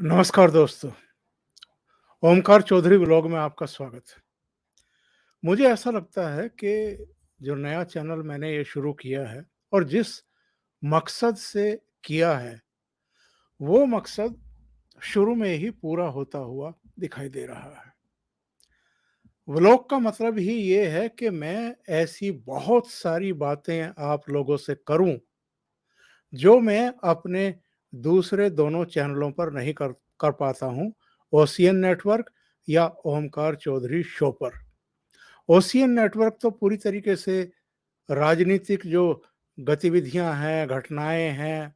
नमस्कार दोस्तों, ओमकार चौधरी व्लॉग में आपका स्वागत है। मुझे ऐसा लगता है कि जो नया चैनल मैंने ये शुरू किया है और जिस मकसद से किया है, वो मकसद शुरू में ही पूरा होता हुआ दिखाई दे रहा है। व्लॉग का मतलब ही ये है कि मैं ऐसी बहुत सारी बातें आप लोगों से करूं, जो मैं अपने दूसरे दोनों चैनलों पर नहीं कर कर पाता हूं, ओशियन नेटवर्क या ओमकार चौधरी शो पर। ओशियन नेटवर्क तो पूरी तरीके से राजनीतिक जो गतिविधियां हैं, घटनाएं हैं,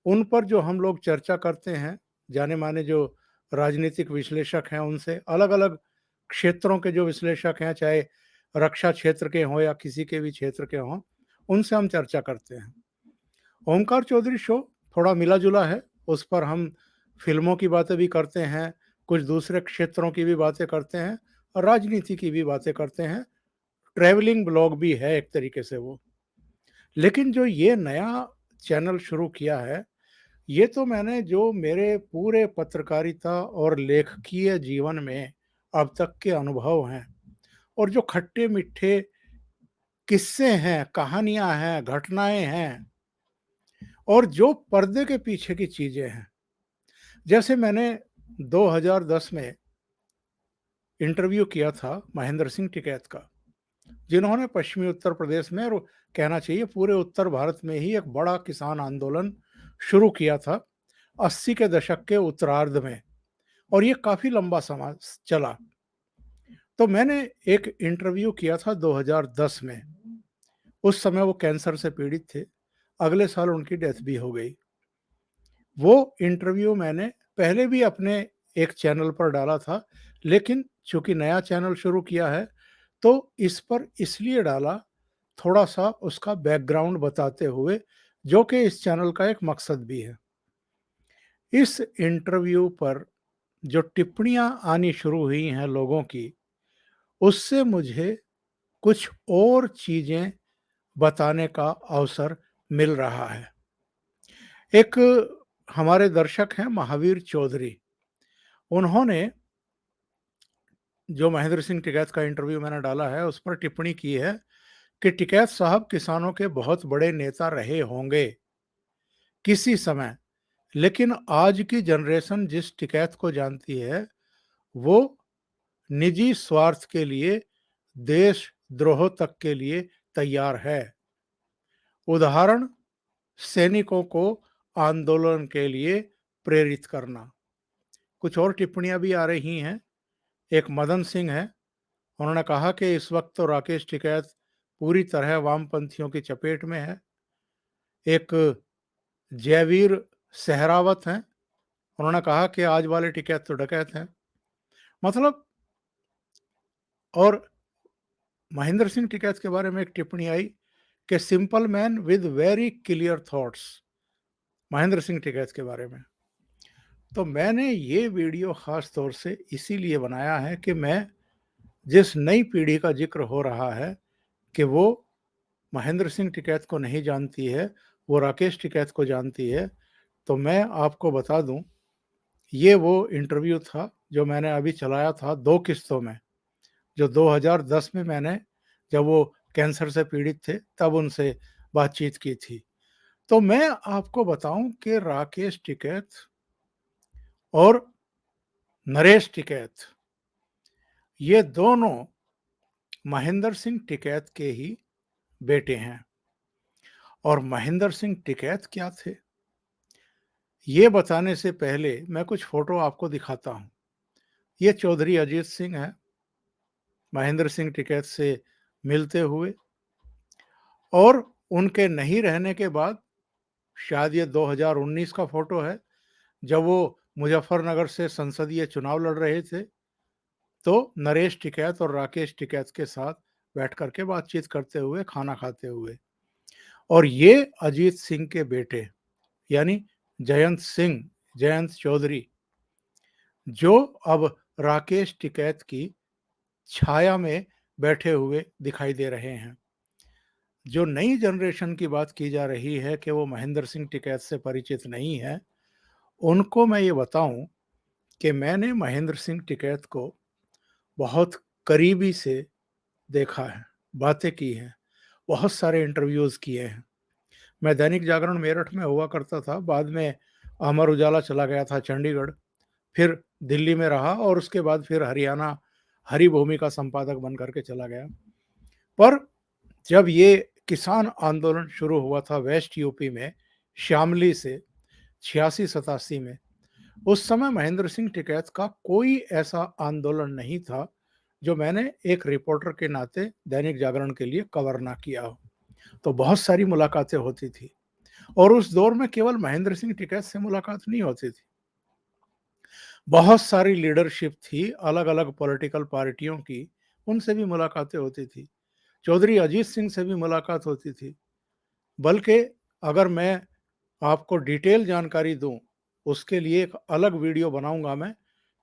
उन पर जो हम लोग चर्चा करते हैं, जाने-माने जो राजनीतिक विश्लेषक हैं, उनसे अलग-अलग क्षेत्रों के जो विश्लेषक हैं, चाहे रक्षा क्षेत्र के हों या किसी के भी क्षेत्र के हों, उनसे हम चर्चा करते हैं। ओमकार चौधरी शो थोड़ा मिला-जुला है, उस पर हम फ़िल्मों की बातें भी करते हैं, कुछ दूसरे क्षेत्रों की भी बातें करते हैं और राजनीति की भी बातें करते हैं। ट्रैवलिंग ब्लॉग भी है एक तरीके से वो। लेकिन जो ये नया चैनल शुरू किया है, ये तो मैंने जो मेरे पूरे पत्रकारिता और लेखकीय जीवन में अब तक के अनुभव हैं और जो खट्टे-मीठे किस्से हैं, कहानियाँ हैं, घटनाएँ हैं और जो पर्दे के पीछे की चीज़ें हैं। जैसे मैंने 2010 में इंटरव्यू किया था महेंद्र सिंह टिकैत का, जिन्होंने पश्चिमी उत्तर प्रदेश में और कहना चाहिए पूरे उत्तर भारत में ही एक बड़ा किसान आंदोलन शुरू किया था 80 के दशक के उत्तरार्ध में, और ये काफ़ी लंबा समय चला। तो मैंने एक इंटरव्यू किया था 2010 में। उस समय वो कैंसर से पीड़ित थे। अगले साल उनकी डेथ भी हो गई। वो इंटरव्यू मैंने पहले भी अपने एक चैनल पर डाला था, लेकिन चूँकि नया चैनल शुरू किया है, तो इस पर इसलिए डाला, थोड़ा-सा उसका बैकग्राउंड बताते हुए, जो कि इस चैनल का एक मकसद भी है। इस इंटरव्यू पर जो टिप्पणियाँ आनी शुरू हुई हैं लोगों की, उससे मुझे कुछ और चीज़ें बताने का अवसर मिल रहा है। एक हमारे दर्शक हैं महावीर चौधरी, उन्होंने जो महेंद्र सिंह टिकैत का इंटरव्यू मैंने डाला है, उस पर टिप्पणी की है कि टिकैत साहब किसानों के बहुत बड़े नेता रहे होंगे किसी समय, लेकिन आज की जनरेशन जिस टिकैत को जानती है, वो निजी स्वार्थ के लिए, देशद्रोह तक के लिए तैयार है। उदाहरण, सैनिकों को आंदोलन के लिए प्रेरित करना। कुछ और टिप्पणियां भी आ रही हैं। एक मदन सिंह है, उन्होंने कहा कि इस वक्त तो राकेश टिकैत पूरी तरह वामपंथियों की चपेट में है। एक जयवीर सहरावत हैं, उन्होंने कहा कि आज वाले टिकैत तो डकैत हैं। मतलब, और महेंद्र सिंह टिकैत के बारे में एक टिप्पणी आई कि simple man with very clear thoughts, Mahendra Singh Tikait के बारे में। तो मैंने ये वीडियो ख़ास तौर से इसीलिए बनाया है कि मैं जिस नई पीढ़ी का ज़िक्र हो रहा है कि वो महेंद्र सिंह टिकैत को नहीं जानती है, वो राकेश टिकैत को जानती है, तो मैं आपको बता दूँ, ये वो इंटरव्यू था जो मैंने अभी चलाया था 2 किस्तों में, जो 2010 में मैंने, जब वो कैंसर से पीड़ित थे, तब उनसे बातचीत की थी। तो मैं आपको बताऊँ कि राकेश टिकैत और नरेश टिकैत, ये दोनों महेंद्र सिंह टिकैत के ही बेटे हैं। और महेंद्र सिंह टिकैत क्या थे? ये बताने से पहले मैं कुछ फ़ोटो आपको दिखाता हूँ। ये चौधरी अजीत सिंह हैं, महेंद्र सिंह टिकैत से मिलते हुए, और उनके नहीं रहने के बाद, शायद ये 2019 का फ़ोटो है, जब वो मुज़फ्फरनगर से संसदीय चुनाव लड़ रहे थे, तो नरेश टिकैत और राकेश टिकैत के साथ बैठ कर के बातचीत करते हुए, खाना खाते हुए। और ये अजीत सिंह के बेटे, यानी जयंत सिंह, जयंत चौधरी, जो अब राकेश टिकैत की छाया में बैठे हुए दिखाई दे रहे हैं। जो नई जनरेशन की बात की जा रही है कि वो महेंद्र सिंह टिकैत से परिचित नहीं है, उनको मैं ये बताऊँ कि मैंने महेंद्र सिंह टिकैत को बहुत करीबी से देखा है, बातें की हैं, बहुत सारे इंटरव्यूज़ किए हैं। मैं दैनिक जागरण मेरठ में हुआ करता था, बाद में अमर उजाला चला गया था चंडीगढ़, फिर दिल्ली में रहा और उसके बाद फिर हरियाणा हरिभूमि का संपादक बन कर के चला गया। पर जब ये किसान आंदोलन शुरू हुआ था वेस्ट यूपी में, शामली से 86-87 में, उस समय महेंद्र सिंह टिकैत का कोई ऐसा आंदोलन नहीं था, जो मैंने एक रिपोर्टर के नाते दैनिक जागरण के लिए कवर ना किया हो। तो बहुत सारी मुलाकातें होती थी और उस दौर में केवल महेंद्र सिंह टिकैत से मुलाकात नहीं होती थी। बहुत सारी लीडरशिप थी अलग-अलग पॉलिटिकल पार्टियों की, उनसे भी मुलाकातें होती थी। चौधरी अजीत सिंह से भी मुलाकात होती थी। बल्कि अगर मैं आपको डिटेल जानकारी दूँ, उसके लिए एक अलग वीडियो बनाऊँगा मैं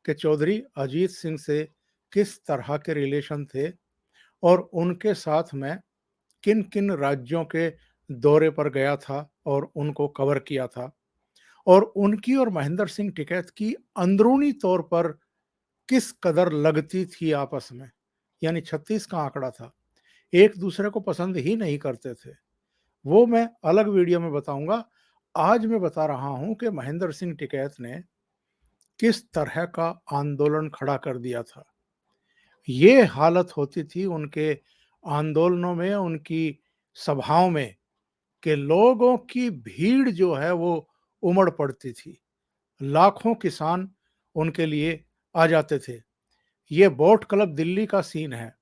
कि चौधरी अजीत सिंह से किस तरह के रिलेशन थे और उनके साथ मैं किन-किन राज्यों के दौरे पर गया था और उनको कवर किया था और उनकी और महेंद्र सिंह टिकैत की अंदरूनी तौर पर किस कदर लगती थी आपस में, यानी 36 का आंकड़ा था। एक दूसरे को पसंद ही नहीं करते थे। वो मैं अलग वीडियो में बताऊँगा। आज मैं बता रहा हूँ कि महेंद्र सिंह टिकैत ने किस तरह का आंदोलन खड़ा कर दिया था। ये हालत होती थी उनके आंदोलनों में, उनकी सभाओं में कि लोगों की भीड़ जो है वो उमड़ पड़ती थी। लाखों किसान उनके लिए आ जाते थे। ये बोट क्लब दिल्ली का सीन है।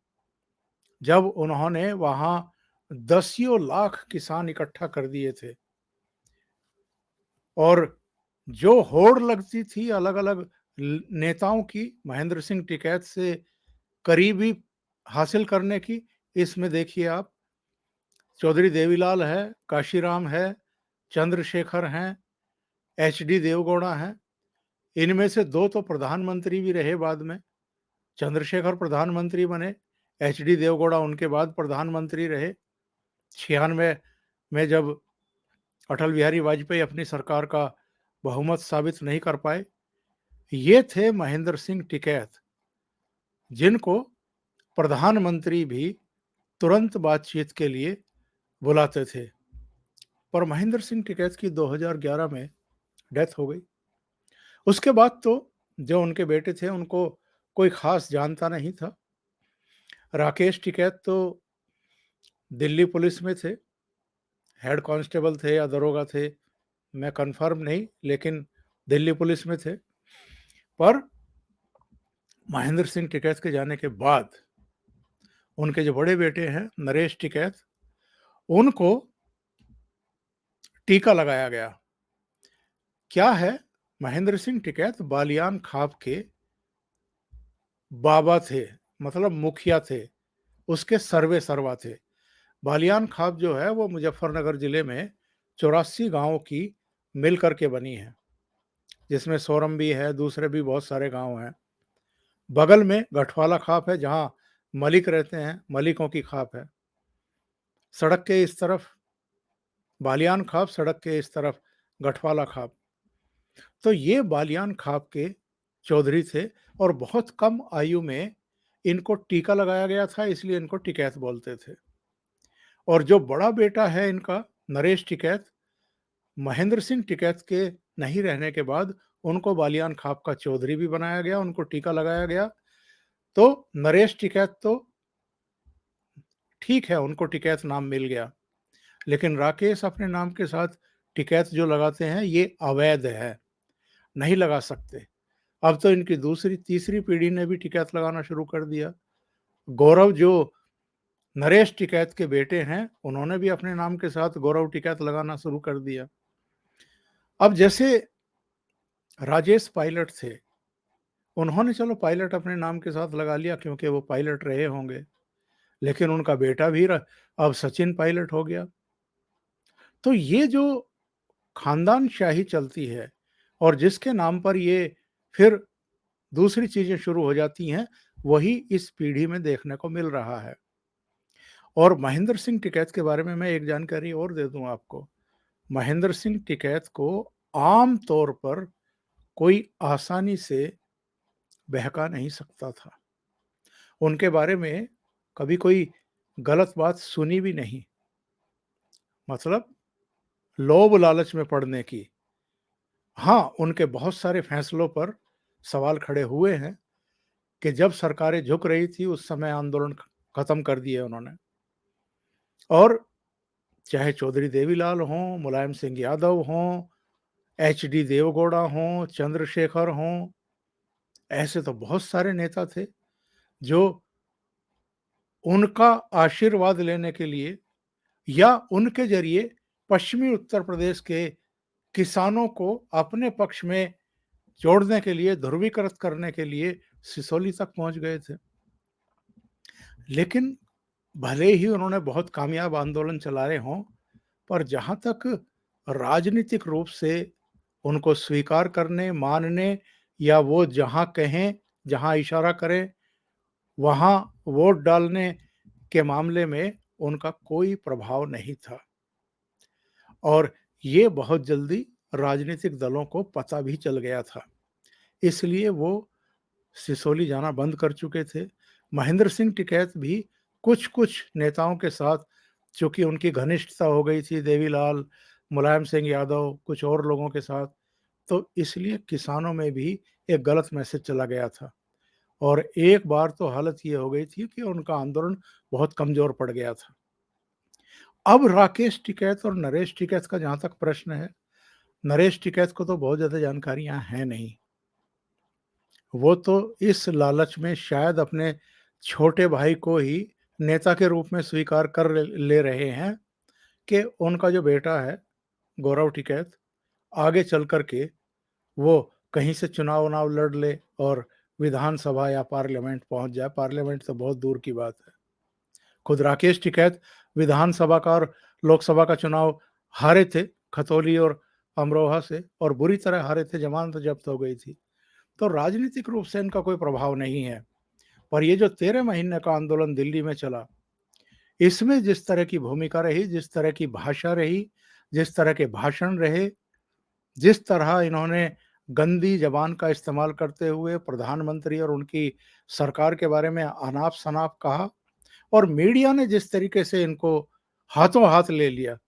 जब उन्होंने वहाँ दसियों लाख किसान इकट्ठा कर दिए थे और जो होड़ लगती थी अलग-अलग नेताओं की महेंद्र सिंह टिकैत से करीबी हासिल करने की, इसमें देखिए आप चौधरी देवीलाल है, काशीराम है, चंद्रशेखर हैं, एचडी देवगौड़ा हैं। इनमें से 2 तो प्रधानमंत्री भी रहे बाद में। चंद्रशेखर प्रधानमंत्री बने, एचडी देवगौड़ा उनके बाद प्रधानमंत्री रहे। 96 में जब अटल बिहारी वाजपेयी अपनी सरकार का बहुमत साबित नहीं कर पाए, ये थे महेंद्र सिंह टिकैत, जिनको प्रधानमंत्री भी तुरंत बातचीत के लिए बुलाते थे। पर महेंद्र सिंह टिकैत की 2011 में डेथ हो गई। उसके बाद तो जो उनके बेटे थे उनको कोई खास जानता नहीं था। राकेश टिकैत तो दिल्ली पुलिस में थे, हेड कांस्टेबल थे या दरोगा थे, मैं कंफर्म नहीं, लेकिन दिल्ली पुलिस में थे। पर महेंद्र सिंह टिकैत के जाने के बाद उनके जो बड़े बेटे हैं नरेश टिकैत, उनको टीका लगाया गया। क्या है, महेंद्र सिंह टिकैत बालियान खाप के बाबा थे, मतलब मुखिया थे, उसके सर्वे सर्वा थे। बालियान खाप जो है वो मुजफ्फरनगर जिले में 84 गाँव की मिल कर के बनी है, जिसमें सोरम भी है, दूसरे भी बहुत सारे गाँव हैं। बगल में गठवाला खाप है जहाँ मलिक रहते हैं, मलिकों की खाप है। सड़क के इस तरफ बालियान खाप, सड़क के इस तरफ गठवाला खाप। तो ये बालियान खाप के चौधरी थे और बहुत कम आयु में इनको टीका लगाया गया था, इसलिए इनको टिकैत बोलते थे। और जो बड़ा बेटा है इनका नरेश टिकैत, महेंद्र सिंह टिकैत के नहीं रहने के बाद उनको बालियान खाप का चौधरी भी बनाया गया, उनको टीका लगाया गया। तो नरेश टिकैत तो ठीक है, उनको टिकैत नाम मिल गया, लेकिन राकेश अपने नाम के साथ टिकैत जो लगाते हैं ये अवैध है, नहीं लगा सकते। अब तो इनकी दूसरी तीसरी पीढ़ी ने भी टिकैत लगाना शुरू कर दिया। गौरव जो नरेश टिकैत के बेटे हैं, उन्होंने भी अपने नाम के साथ गौरव टिकैत लगाना शुरू कर दिया। अब जैसे राजेश पायलट थे, उन्होंने चलो पायलट अपने नाम के साथ लगा लिया क्योंकि वो पायलट रहे होंगे, लेकिन उनका बेटा भी अब सचिन पायलट हो गया। तो ये जो खानदानशाही चलती है और जिसके नाम पर ये फिर दूसरी चीज़ें शुरू हो जाती हैं, वही इस पीढ़ी में देखने को मिल रहा है। और महेंद्र सिंह टिकैत के बारे में मैं एक जानकारी और दे दूँ आपको। महेंद्र सिंह टिकैत को आम तौर पर कोई आसानी से बहका नहीं सकता था। उनके बारे में कभी कोई गलत बात सुनी भी नहीं। मतलब लोभ लालच में पड़ने की। हाँ, उनके बहुत सारे फैसलों पर सवाल खड़े हुए हैं कि जब सरकारें झुक रही थी उस समय आंदोलन खत्म कर दिए उन्होंने। और चाहे चौधरी देवीलाल हों, मुलायम सिंह यादव हों, एचडी देवगौड़ा हों, चंद्रशेखर हों, ऐसे तो बहुत सारे नेता थे जो उनका आशीर्वाद लेने के लिए या उनके जरिए पश्चिमी उत्तर प्रदेश के किसानों को अपने पक्ष में जोड़ने के लिए, ध्रुवीकृत करने के लिए सिसोली तक पहुंच गए थे। लेकिन भले ही उन्होंने बहुत कामयाब आंदोलन चलाए हों, पर जहाँ तक राजनीतिक रूप से उनको स्वीकार करने, मानने या वो जहाँ कहें, जहाँ इशारा करें, वहाँ वोट डालने के मामले में उनका कोई प्रभाव नहीं था। और ये बहुत जल्दी राजनीतिक दलों को पता भी चल गया था। इसलिए वो सिसोली जाना बंद कर चुके थे। महेंद्र सिंह टिकैत भी कुछ-कुछ नेताओं के साथ चूँकि उनकी घनिष्ठता हो गई थी, देवीलाल, मुलायम सिंह यादव, कुछ और लोगों के साथ, तो इसलिए किसानों में भी एक गलत मैसेज चला गया था। और एक बार तो हालत ये हो गई थी कि उनका आंदोलन बहुत कमज़ोर पड़ गया था। अब राकेश टिकैत और नरेश टिकैत का जहाँ तक प्रश्न है, नरेश टिकैत को तो बहुत ज़्यादा जानकारियाँ हैं नहीं। वो तो इस लालच में शायद अपने छोटे भाई को ही नेता के रूप में स्वीकार कर ले रहे हैं कि उनका जो बेटा है, गौरव टिकैत, आगे चल कर के वो कहीं से चुनाव-वुनाव लड़ ले और विधानसभा या पार्लियामेंट पहुँच जाए। पार्लियामेंट तो बहुत दूर की बात है। खुद राकेश टिकैत विधानसभा का और लोकसभा का चुनाव हारे थे, खतौली और अमरोहा से, और बुरी तरह हारे थे, जमानत जब्त हो गई थी। तो राजनीतिक रूप से इनका कोई प्रभाव नहीं है। पर ये जो 13 महीने का आंदोलन दिल्ली में चला, इसमें जिस तरह की भूमिका रही, जिस तरह की भाषा रही, जिस तरह के भाषण रहे, जिस तरह इन्होंने गंदी ज़बान का इस्तेमाल करते हुए प्रधानमंत्री और उनकी सरकार के बारे में अनाप-शनाप कहा, और मीडिया ने जिस तरीके से इनको हाथों-हाथ ले लिया,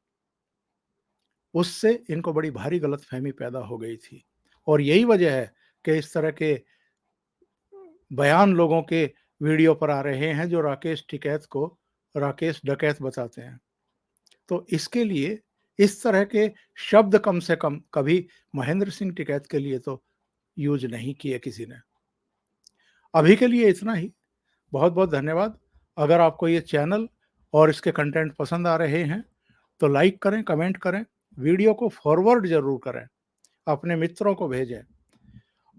उससे इनको बड़ी भारी गलतफ़हमी पैदा हो गई थी। और यही वजह है कि इस तरह के बयान लोगों के वीडियो पर आ रहे हैं जो राकेश टिकैत को राकेश डकैत बताते हैं। तो इसके लिए इस तरह के शब्द कम से कम कभी महेंद्र सिंह टिकैत के लिए तो यूज़ नहीं किए किसी ने। अभी के लिए इतना ही। बहुत-बहुत धन्यवाद। अगर आपको ये चैनल और इसके कंटेंट पसंद आ रहे हैं, तो लाइक करें, कमेंट करें, वीडियो को फॉरवर्ड ज़रूर करें, अपने मित्रों को भेजें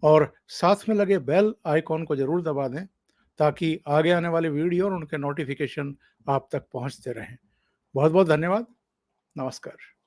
और साथ में लगे बेल आइकॉन को ज़रूर दबा दें, ताकि आगे आने वाले वीडियो और उनके नोटिफ़िकेशन आप तक पहुँचते रहें। बहुत-बहुत धन्यवाद। नमस्कार।